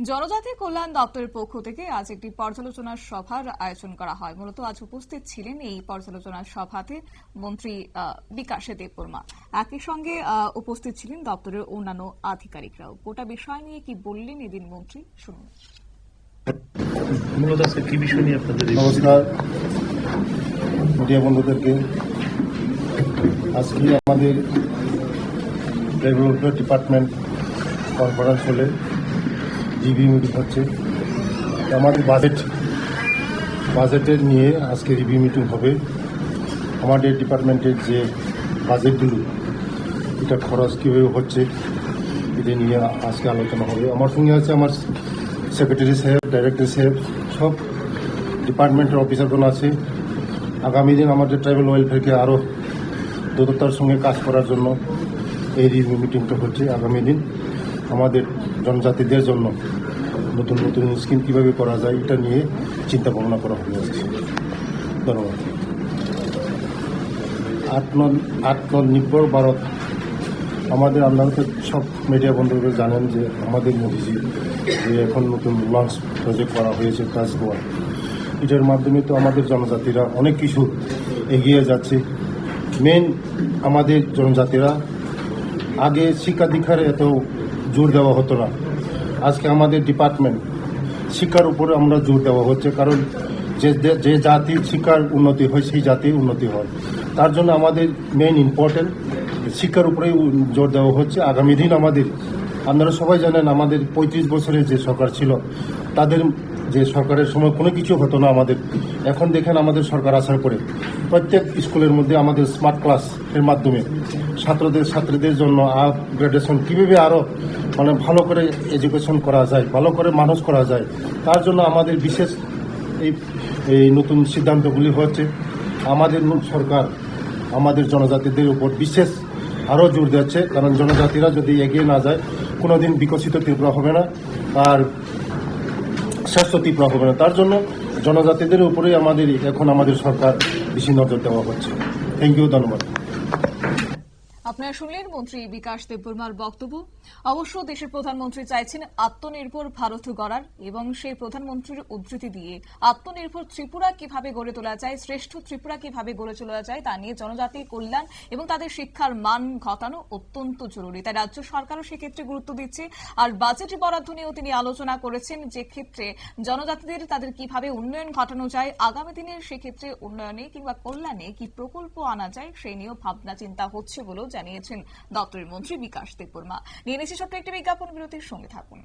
জনজাতি কল্যাণ দপ্তরের পক্ষ থেকে আজ একটি পর্যালোচনা সভার আয়োজন করা হয়। মূলত আজ উপস্থিত ছিলেন এই পর্যালোচনা সভাতে মন্ত্রী বিকাশ দেববর্মা। একই সঙ্গে উপস্থিত ছিলেন দপ্তরের অন্যান্য আধিকারিকরাও। গোটা বিষয় নিয়ে কি বললেন এদিন মন্ত্রী, শুনুন। মূলত আজকে কি বিষয় নিয়ে আপনাদের? নমস্কার মিডিয়া বন্ধুদেরকে। আজকে আমাদের ডেভেলপমেন্ট ডিপার্টমেন্ট কনফারেন্স হলে রিভিউ মিটিং হচ্ছে। আমাদের বাজেটের নিয়ে আজকে রিভিউ মিটিং হবে। আমাদের ডিপার্টমেন্টের যে বাজেটগুলো, এটা খরচ কীভাবে হচ্ছে, এটা নিয়ে আজকে আলোচনা হবে। আমার সঙ্গে আছে আমার সেক্রেটারি সাহেব, ডাইরেক্টর সাহেব, সব ডিপার্টমেন্টের অফিসারগণ আছে। আগামী দিন আমাদের ট্রাইবাল ওয়েলফেয়ারকে আরও দ্রুততার সঙ্গে কাজ করার জন্য এই রিভিউ মিটিংটা হচ্ছে। আগামী দিন আমাদের জনজাতিদের জন্য নতুন নতুন স্কিম কীভাবে করা যায়, এটা নিয়ে চিন্তা ভাবনা করা হবে আজকে। ধন্যবাদ। আত্মনির্ভর ভারত, আমাদের আপনারা তো সব মিডিয়া বন্ধুরা জানেন যে আমাদের মোদিজি যে এখন নতুন লঞ্চ প্রজেক্ট করা হয়েছে কাজগোয়া, এটার মাধ্যমে তো আমাদের জনজাতিরা অনেক কিছু এগিয়ে যাচ্ছে। মেন আমাদের জনজাতিরা আগে শিক্ষা দীক্ষার এত জোর দেওয়া হতো না। আজকে আমাদের ডিপার্টমেন্ট শিক্ষার উপরে আমরা জোর দেওয়া হচ্ছে, কারণ যে জাতির শিক্ষার উন্নতি হয় সেই জাতির উন্নতি হয়। তার জন্য আমাদের মেইন ইম্পর্টেন্ট শিক্ষার উপরেই জোর দেওয়া হচ্ছে। আগামী দিন আমাদের, আপনারা সবাই জানেন, আমাদের 35 বছরের যে সরকার ছিল, তাদের যে সরকারের সময় কোনো কিছু হতো না আমাদের। এখন দেখেন আমাদের সরকার আসার পরে প্রত্যেক স্কুলের মধ্যে আমাদের স্মার্ট ক্লাস এর মাধ্যমে ছাত্রীদের জন্য আপগ্রেডেশন কীভাবে আরও ভালো করে এডুকেশন করা যায়, ভালো করে মানুষ করা যায়, তার জন্য আমাদের বিশেষ এই নতুন সিদ্ধান্তগুলি হচ্ছে। আমাদের সরকার আমাদের জনজাতিদের উপর বিশেষ আরও জোর দিচ্ছে, কারণ জনজাতিরা যদি এগিয়ে না যায় কোনোদিন বিকশিত ত্রিপুরা হবে না আর শ্রেষ্ঠ ত্রিপুরা হবে না। তার জন্য জনজাতিদের উপরেই এখন আমাদের সরকার বেশি নজর দেওয়া হচ্ছে। থ্যাংক ইউ, ধন্যবাদ। আপনারা শুনলেন মন্ত্রী বিকাশ দেববর্মার বক্তব্য। অবশ্য দেশের প্রধানমন্ত্রী চাইছেন আত্মনির্ভর ভারত গড়ার, এবং সেই প্রধানমন্ত্রীর উদ্ধৃতি দিয়ে আত্মনির্ভর ত্রিপুরা কিভাবে গড়ে তোলা যায়, শ্রেষ্ঠ ত্রিপুরা কিভাবে গড়ে তোলা যায়, তা নিয়ে জনজাতি কল্যাণ এবং তাদের শিক্ষার মান ঘটানো অত্যন্ত জরুরি। তাই রাজ্য সরকারও সেক্ষেত্রে গুরুত্ব দিচ্ছে। আর বাজেট বরাদ্দ নিয়েও তিনি আলোচনা করেছেন, যে ক্ষেত্রে জনজাতিদের তাদের কিভাবে উন্নয়ন ঘটানো যায়, আগামী দিনের সেক্ষেত্রে উন্নয়নে কিংবা কল্যাণে কি প্রকল্প আনা যায়, সেই নিয়েও ভাবনা চিন্তা হচ্ছে বলেও জানিয়েছেন দপ্তরের মন্ত্রী বিকাশ দেববর্মা। নিয়ে নিচ্ছে ছোট্ট একটি বিজ্ঞাপন বিরতির, সঙ্গে থাকুন।